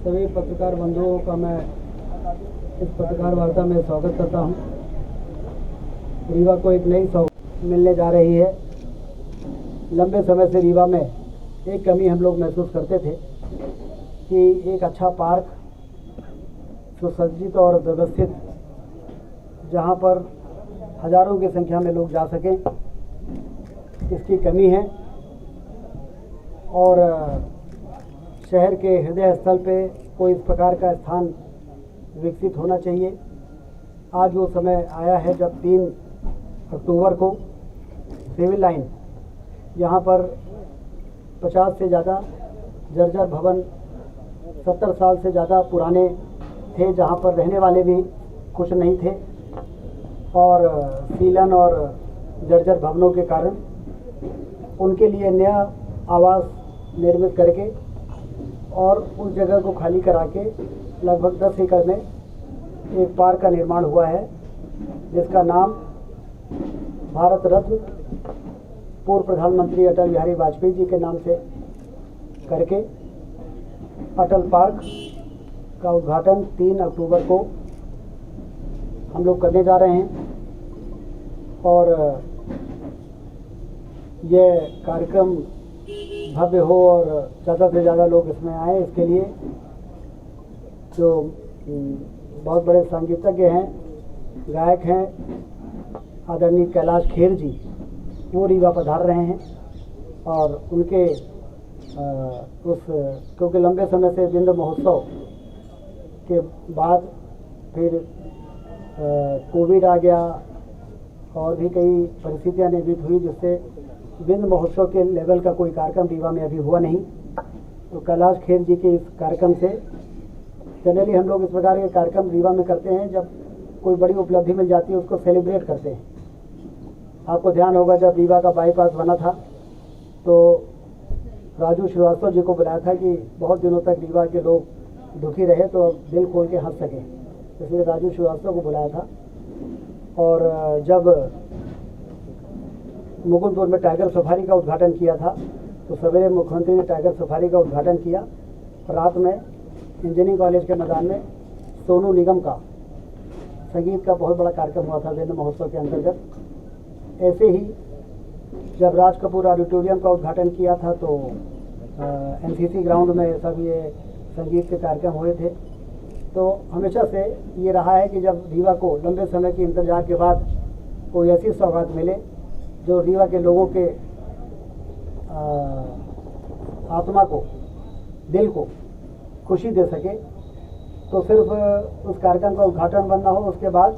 सभी पत्रकार बंधुओं का मैं इस पत्रकार वार्ता में स्वागत करता हूं। रीवा को एक नई सौगात मिलने जा रही है। लंबे समय से रीवा में एक कमी हम लोग महसूस करते थे कि एक अच्छा पार्क सुसज्जित और व्यवस्थित, जहां पर हजारों की संख्या में लोग जा सकें, इसकी कमी है। और शहर के हृदय स्थल पे कोई इस प्रकार का स्थान विकसित होना चाहिए। आज वो समय आया है जब 3 अक्टूबर को सिविल लाइन, यहाँ पर 50 से ज़्यादा जर्जर भवन 70 साल से ज़्यादा पुराने थे, जहाँ पर रहने वाले भी खुश नहीं थे और सीलन और जर्जर भवनों के कारण उनके लिए नया आवास निर्मित करके और उस जगह को खाली करा के लगभग 10 एकड़ में एक पार्क का निर्माण हुआ है, जिसका नाम भारत रत्न पूर्व प्रधानमंत्री अटल बिहारी वाजपेयी जी के नाम से करके अटल पार्क का उद्घाटन 3 अक्टूबर को हम लोग करने जा रहे हैं। और यह कार्यक्रम भव्य हो और ज़्यादा से ज़्यादा लोग इसमें आए, इसके लिए जो बहुत बड़े संगीतज्ञ हैं, गायक हैं, आदरणीय कैलाश खेर जी, वो रीवा पधार रहे हैं। और उनके क्योंकि लंबे समय से बिंद महोत्सव के बाद फिर कोविड आ गया और भी कई परिस्थितियां निर्मित हुई, जिससे बिंद महोत्सव के लेवल का कोई कार्यक्रम रीवा में अभी हुआ नहीं। तो कैलाश खेर जी के इस कार्यक्रम से, जनरली हम लोग इस प्रकार के कार्यक्रम रीवा में करते हैं, जब कोई बड़ी उपलब्धि मिल जाती है उसको सेलिब्रेट करते हैं। आपको ध्यान होगा जब रीवा का बाईपास बना था तो राजू श्रीवास्तव जी को बुलाया था कि बहुत दिनों तक रीवा के लोग दुखी रहे तो अब दिल खोल के हंस सके, इसलिए राजू श्रीवास्तव को बुलाया था। और जब मुकुंदपुर में टाइगर सफारी का उद्घाटन किया था तो सवेरे मुख्यमंत्री ने टाइगर सफारी का उद्घाटन किया, रात में इंजीनियरिंग कॉलेज के मैदान में सोनू निगम का संगीत का बहुत बड़ा कार्यक्रम हुआ था बिंद महोत्सव के अंतर्गत। ऐसे ही जब राज कपूर ऑडिटोरियम का उद्घाटन किया था तो एनसीसी ग्राउंड में सब ये संगीत के कार्यक्रम हुए थे। तो हमेशा से ये रहा है कि जब रीवा को लंबे समय के इंतजार के बाद कोई ऐसी सौगात मिले जो रीवा के लोगों के आत्मा को, दिल को खुशी दे सके, तो सिर्फ उस कार्यक्रम का उद्घाटन बनना हो, उसके बाद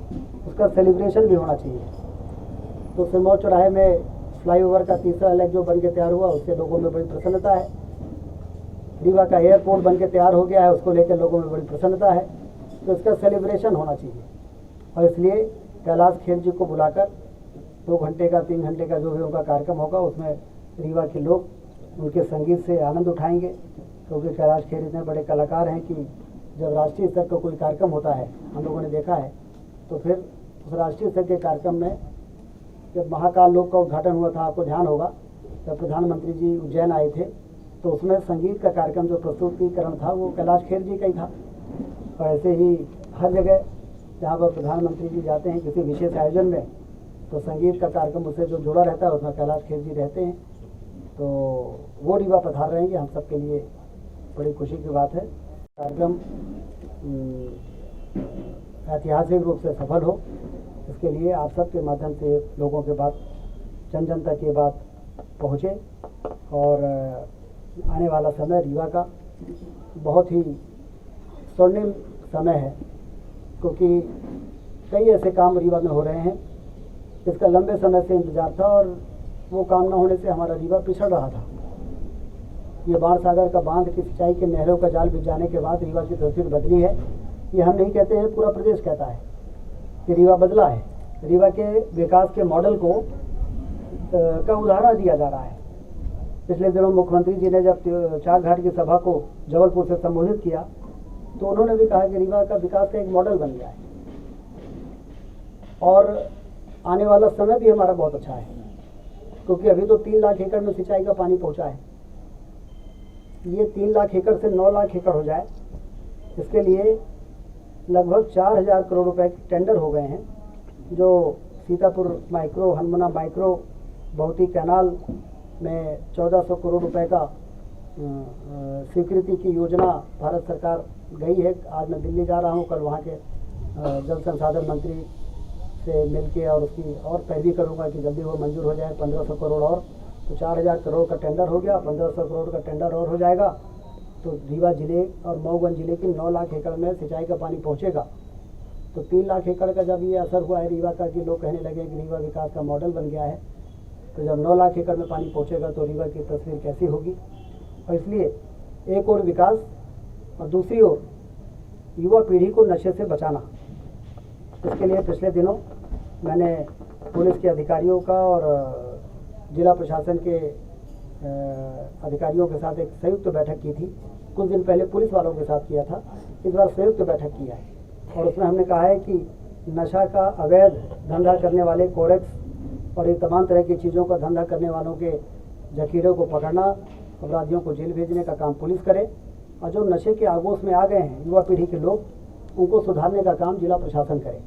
उसका सेलिब्रेशन भी होना चाहिए। तो सिरमौर चौराहे में फ्लाईओवर का तीसरा लेग जो बन के तैयार हुआ, उससे लोगों में बड़ी प्रसन्नता है। रीवा का एयरपोर्ट बन के तैयार हो गया है, उसको लेकर लोगों में बड़ी प्रसन्नता है। तो इसका सेलिब्रेशन होना चाहिए और इसलिए कैलाश खेर जी को बुलाकर 2 घंटे का 3 घंटे का जो भी उनका कार्यक्रम होगा, उसमें रीवा के लोग उनके संगीत से आनंद उठाएंगे। क्योंकि कैलाश खेर इतने बड़े कलाकार हैं कि जब राष्ट्रीय स्तर का कोई कार्यक्रम होता है, हम लोगों ने देखा है, तो फिर उस राष्ट्रीय स्तर के कार्यक्रम में जब महाकाल लोक का उद्घाटन हुआ था, आपको ध्यान होगा, जब प्रधानमंत्री जी उज्जैन आए थे तो उसमें संगीत का कार्यक्रम जो प्रस्तुतिकरण था वो कैलाश खेर जी का ही था। और ऐसे ही हर जगह जहाँ पर प्रधानमंत्री जी जाते हैं किसी विशेष आयोजन में, तो संगीत का कार्यक्रम उससे जो जुड़ा रहता है उसमें कैलाश खेर जी रहते हैं। तो वो रीवा पधार रहे हैं, ये हम सब के लिए बड़ी खुशी की बात है। कार्यक्रम ऐतिहासिक रूप से सफल हो, इसके लिए आप सब के माध्यम से लोगों के बात, जन जन तक ये बात पहुँचे। और आने वाला समय रीवा का बहुत ही स्वर्णिम समय है, क्योंकि कई ऐसे काम रीवा में हो रहे हैं जिसका लंबे समय से इंतजार था और वो काम न होने से हमारा रीवा पिछड़ रहा था। ये बाणसागर का बांध की सिंचाई के नहरों का जाल बिछ जाने के बाद रीवा की तस्वीर बदली है। ये हम नहीं कहते हैं, पूरा प्रदेश कहता है कि रीवा बदला है। रीवा के विकास के मॉडल को का उदाहरण दिया जा रहा है। पिछले दिनों मुख्यमंत्री जी ने जब चाक घाट की सभा को जबलपुर से संबोधित किया तो उन्होंने भी कहा कि रीवा का विकास का एक मॉडल बन गया है और आने वाला समय भी हमारा बहुत अच्छा है, क्योंकि अभी तो 3 लाख एकड़ में सिंचाई का पानी पहुंचा है। ये 3 लाख एकड़ से 9 लाख एकड़ हो जाए इसके लिए लगभग 4000 करोड़ रुपए के टेंडर हो गए हैं, जो सीतापुर माइक्रो, हनुमाना माइक्रो, बहुती कैनाल में 1400 करोड़ रुपए का स्वीकृति की योजना भारत सरकार गई है। आज मैं दिल्ली जा रहा हूँ, कल वहाँ के जल संसाधन मंत्री से मिलके और उसकी और पैरवी करूँगा कि जल्दी वो मंजूर हो जाए। 1500 करोड़ और, तो 4000 करोड़ का टेंडर हो गया, 1500 करोड़ का टेंडर और हो जाएगा तो रीवा जिले और मऊगंज जिले की 9 लाख एकड़ में सिंचाई का पानी पहुँचेगा। तो 3 लाख एकड़ का जब ये असर हुआ है रीवा का कि लोग कहने लगे कि रीवा विकास का मॉडल बन गया है, तो जब 9 लाख एकड़ में पानी पहुँचेगा तो रीवा की तस्वीर कैसी होगी। और इसलिए एक और विकास और दूसरी ओर युवा पीढ़ी को नशे से बचाना। इसके लिए पिछले दिनों मैंने पुलिस के अधिकारियों का और जिला प्रशासन के अधिकारियों के साथ एक संयुक्त बैठक की थी। कुछ दिन पहले पुलिस वालों के साथ किया था, इस बार संयुक्त बैठक किया है और उसमें हमने कहा है कि नशा का अवैध धंधा करने वाले कोरेक्स और ये तमाम तरह की चीज़ों का धंधा करने वालों के जखीरों को पकड़ना, अपराधियों को जेल भेजने का काम पुलिस करे और जो नशे के आगोश में आ गए हैं युवा पीढ़ी के लोग, उनको सुधारने का काम जिला प्रशासन करे।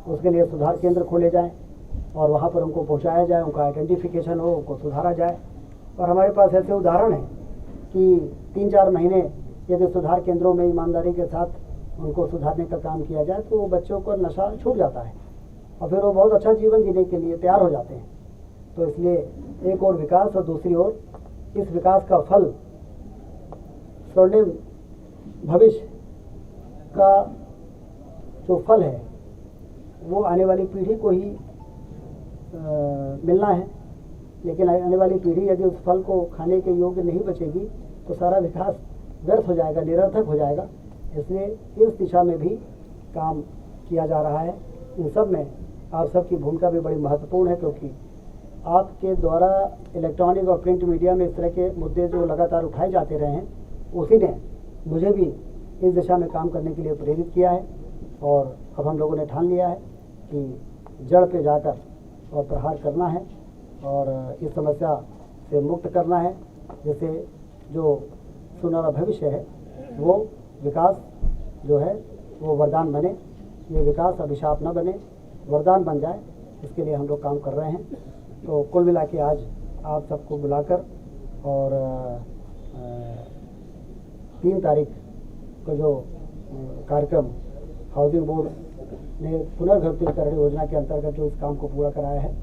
उसके लिए सुधार केंद्र खोले जाएं और वहाँ पर उनको पहुँचाया जाए, उनका आइडेंटिफिकेशन हो, उनको सुधारा जाए। और हमारे पास ऐसे उदाहरण हैं कि 3-4 महीने यदि सुधार केंद्रों में ईमानदारी के साथ उनको सुधारने का काम किया जाए तो वो बच्चों को नशा छूट जाता है और फिर वो बहुत अच्छा जीवन जीने के लिए तैयार हो जाते हैं। तो इसलिए एक और विकास और दूसरी ओर इस विकास का फल, स्वर्णिम भविष्य का जो फल है वो आने वाली पीढ़ी को ही मिलना है। लेकिन आने वाली पीढ़ी यदि उस फल को खाने के योग्य नहीं बचेगी तो सारा विकास व्यर्थ हो जाएगा, निरर्थक हो जाएगा। इसलिए इस दिशा में भी काम किया जा रहा है। इन सब में आप सबकी भूमिका भी बड़ी महत्वपूर्ण है, क्योंकि आपके द्वारा इलेक्ट्रॉनिक और प्रिंट मीडिया में इस तरह के मुद्दे जो लगातार उठाए जाते रहे हैं, उसी ने मुझे भी इस दिशा में काम करने के लिए प्रेरित किया है। और अब हम लोगों ने ठान लिया है कि जड़ पे जाकर और प्रहार करना है और इस समस्या से मुक्त करना है, जिससे जो सुनहरा भविष्य है वो विकास जो है वो वरदान बने, ये विकास अभिशाप न बने, वरदान बन जाए। इसके लिए हम लोग काम कर रहे हैं। तो कुल मिला के आज आप सबको बुलाकर और 3 तारीख को जो कार्यक्रम हाउसिंग बोर्ड ने पुनर्गठितकरण योजना के अंतर्गत जो इस काम को पूरा कराया है,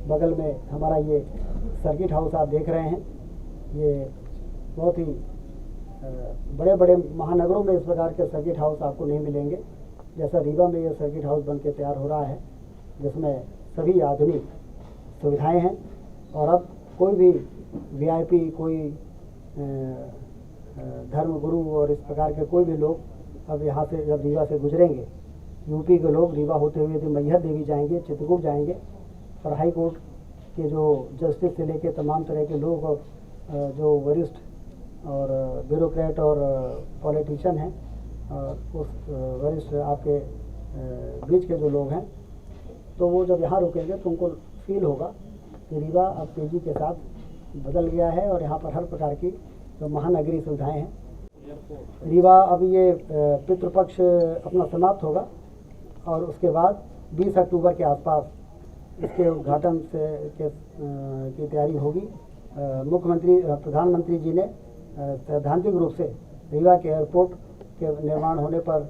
बगल में हमारा ये सर्किट हाउस आप देख रहे हैं, ये बहुत ही बड़े बड़े महानगरों में इस प्रकार के सर्किट हाउस आपको नहीं मिलेंगे। जैसा रीवा में ये सर्किट हाउस बन के तैयार हो रहा है, जिसमें सभी आधुनिक सुविधाएं हैं और अब कोई भी वीआईपी, कोई धर्मगुरु और इस प्रकार के कोई भी लोग अब यहाँ से जब रीवा से गुजरेंगे, यूपी के लोग रीवा होते हुए यदि मैहर देवी जाएंगे, चित्रकूट जाएंगे और हाई कोर्ट के जो जस्टिस से लेके तमाम तरह के लोग और जो वरिष्ठ और ब्यूरोक्रेट और पॉलिटिशियन हैं, उस वरिष्ठ आपके बीच के जो लोग हैं, तो वो जब यहाँ रुकेंगे तो उनको फील होगा कि रीवा अब तेज़ी के साथ बदल गया है और यहाँ पर हर प्रकार की जो महानगरीय सुविधाएं हैं। रीवा अब ये पितृपक्ष अपना समाप्त होगा और उसके बाद 20 अक्टूबर के आसपास इसके उद्घाटन से की तैयारी होगी। मुख्यमंत्री प्रधानमंत्री जी ने सैद्धांतिक रूप से रीवा के एयरपोर्ट के निर्माण होने पर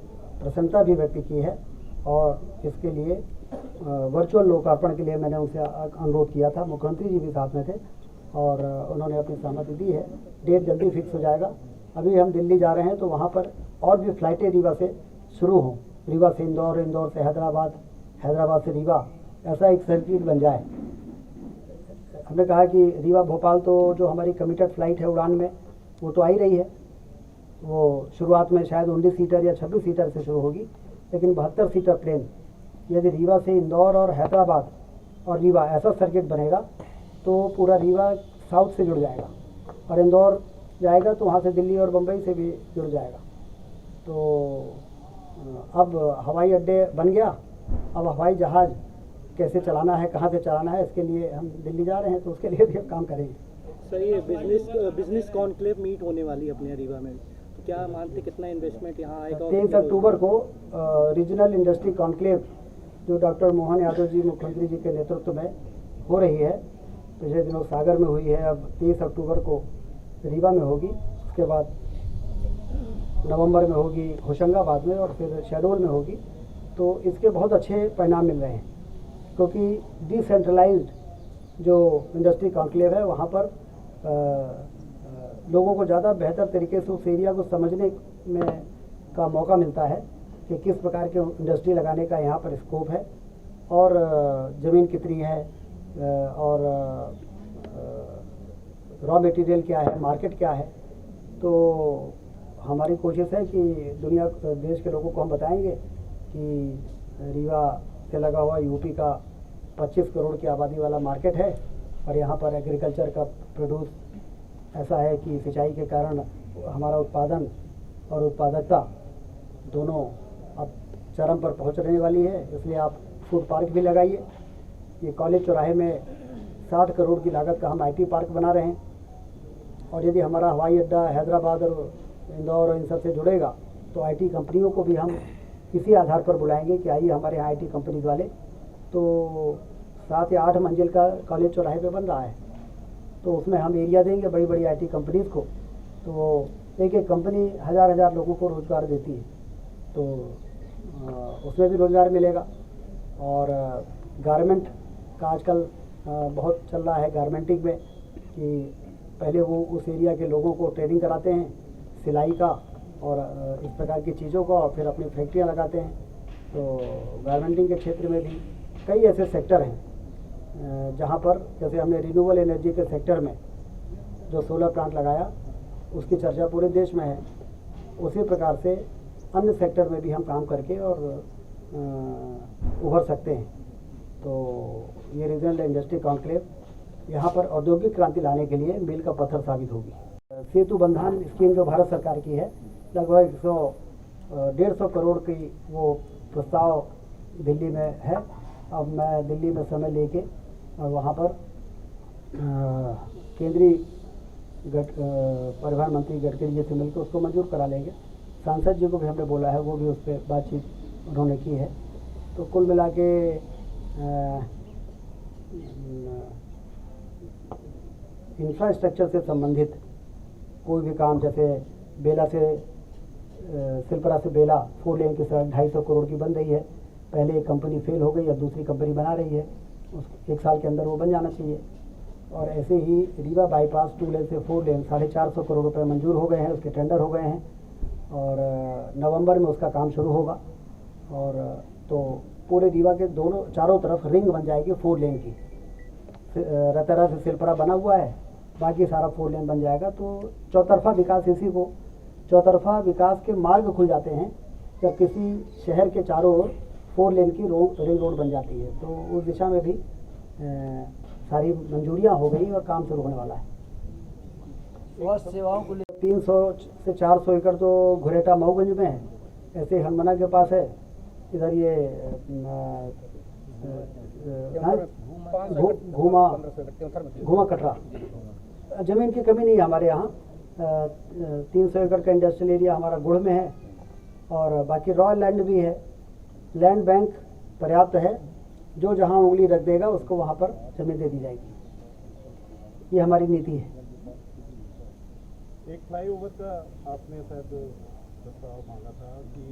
प्रसन्नता भी व्यक्त की है और इसके लिए वर्चुअल लोकार्पण के लिए मैंने उनसे अनुरोध किया था। मुख्यमंत्री जी भी साथ में थे और उन्होंने अपनी सहमति दी है। डेट जल्दी फिक्स हो जाएगा। अभी हम दिल्ली जा रहे हैं तो वहाँ पर और भी फ्लाइटें रीवा से शुरू हों, रीवा से इंदौर, इंदौर से हैदराबाद, हैदराबाद से रीवा, ऐसा एक सर्किट बन जाए। हमने कहा कि रीवा भोपाल तो जो हमारी कमिटेड फ्लाइट है उड़ान में, वो तो आ ही रही है। वो शुरुआत में शायद 19 सीटर या 26 सीटर से शुरू होगी, लेकिन 72 सीटर प्लेन यदि रीवा से इंदौर और हैदराबाद और रीवा ऐसा सर्किट बनेगा तो पूरा रीवा साउथ से जुड़ जाएगा और इंदौर जाएगा तो वहाँ से दिल्ली और बम्बई से भी जुड़ जाएगा। तो अब हवाई अड्डे बन गया, अब हवाई जहाज़ कैसे चलाना है, कहाँ से चलाना है, इसके लिए हम दिल्ली जा रहे हैं तो उसके लिए भी हम काम करेंगे। सर, ये बिजनेस कॉन्क्लेव मीट होने वाली है अपने रीवा में, क्या मानते कितना इन्वेस्टमेंट यहाँ आएगा? 23 अक्टूबर को रीजनल इंडस्ट्री कॉन्क्लेव जो डॉक्टर मोहन यादव जी मुख्यमंत्री जी के नेतृत्व में हो रही है, पिछले दिनों सागर में हुई है, अब 23 अक्टूबर को रीवा में होगी, उसके बाद नवंबर में होगी होशंगाबाद में और फिर शहडोल में होगी। तो इसके बहुत अच्छे परिणाम मिल रहे हैं, क्योंकि डिसेंट्रलाइज्ड जो इंडस्ट्री कॉन्क्लेव है वहाँ पर लोगों को ज़्यादा बेहतर तरीके से उस एरिया को समझने में का मौका मिलता है कि किस प्रकार के इंडस्ट्री लगाने का यहाँ पर स्कोप है और ज़मीन कितनी है और रॉ मटेरियल क्या है, मार्केट क्या है। तो हमारी कोशिश है कि देश के लोगों को हम बताएंगे कि रीवा से लगा हुआ यूपी का 25 करोड़ की आबादी वाला मार्केट है और यहाँ पर एग्रीकल्चर का प्रोड्यूस ऐसा है कि सिंचाई के कारण हमारा उत्पादन और उत्पादकता दोनों अब चरम पर पहुँचने वाली है। इसलिए आप फूड पार्क भी लगाइए। ये कॉलेज चौराहे में 60 करोड़ की लागत का हम IT पार्क बना रहे हैं और यदि हमारा हवाई अड्डा हैदराबाद और इंदौर और इन सब से जुड़ेगा तो IT कंपनियों को भी हम इसी आधार पर बुलाएंगे कि आइए हमारे यहाँ IT कंपनीज वाले। तो 7 या 8 मंजिल का कॉलेज चौराहे पे बन रहा है, तो उसमें हम एरिया देंगे बड़ी बड़ी IT कंपनीज को, तो वो एक एक कंपनी हज़ार लोगों को रोज़गार देती है, तो उसमें भी रोज़गार मिलेगा। और गारमेंट का आजकल बहुत चल रहा है गारमेंटिंग में कि पहले वो उस एरिया के लोगों को ट्रेनिंग कराते हैं सिलाई का और इस प्रकार की चीज़ों का, और फिर अपनी फैक्ट्रियाँ लगाते हैं। तो गारमेंटिंग के क्षेत्र में भी कई ऐसे सेक्टर हैं जहाँ पर जैसे हमने रिन्यूएबल एनर्जी के सेक्टर में जो सोलर प्लांट लगाया उसकी चर्चा पूरे देश में है। उसी प्रकार से अन्य सेक्टर में भी हम काम करके और उभर सकते हैं। तो ये रीजनल इंडस्ट्री कॉन्क्लेव यहाँ पर औद्योगिक क्रांति लाने के लिए मील का पत्थर साबित होगी। सेतु बंधन स्कीम जो भारत सरकार की है, लगभग 150 करोड़ की वो प्रस्ताव दिल्ली में है। अब मैं दिल्ली में समय लेके और वहाँ पर केंद्रीय परिवहन मंत्री गडकरी जी से मिलकर उसको मंजूर करा लेंगे। सांसद जी को भी हमने बोला है, वो भी उस पर बातचीत उन्होंने की है। तो कुल मिला के इंफ्रास्ट्रक्चर से संबंधित कोई भी काम, जैसे बेला से सिलपरा से बेला 4 लेन की सड़क 250 करोड़ की बन रही है। पहले एक कंपनी फेल हो गई, अब दूसरी कंपनी बना रही है, उस 1 साल के अंदर वो बन जाना चाहिए। और ऐसे ही रीवा बाईपास 2 लेन से 4 लेन 450 करोड़ रुपए मंजूर हो गए हैं, उसके टेंडर हो गए हैं और नवंबर में उसका काम शुरू होगा। और तो पूरे रीवा के चारों तरफ रिंग बन जाएगी 4 लेन की। रतरा से सिलपरा बना हुआ है, बाकी सारा 4 लेन बन जाएगा। तो चौतरफा विकास, इसी को चौतरफा विकास के मार्ग खुल जाते हैं जब किसी शहर के चारों ओर 4 लेन की रिंग रोड बन जाती है। तो उस दिशा में भी सारी मंजूरियां हो गई और काम शुरू होने वाला है। स्वास्थ्य सेवाओं को 300 से 400 एकड़ तो घुरेटा मऊगंज में है, ऐसे हनुमाना के पास है, इधर ये घूमा कटरा। ज़मीन की कमी नहीं है हमारे यहाँ। 300 एकड़ का इंडस्ट्रियल एरिया हमारा गुड़ में है और बाकी रॉयल लैंड भी है। लैंड बैंक पर्याप्त है, जो जहाँ उंगली रख देगा उसको वहाँ पर जमीन दे दी जाएगी। ये हमारी नीति है। एक फ्लाईओवर का आपने शायद प्रस्ताव मांगा था कि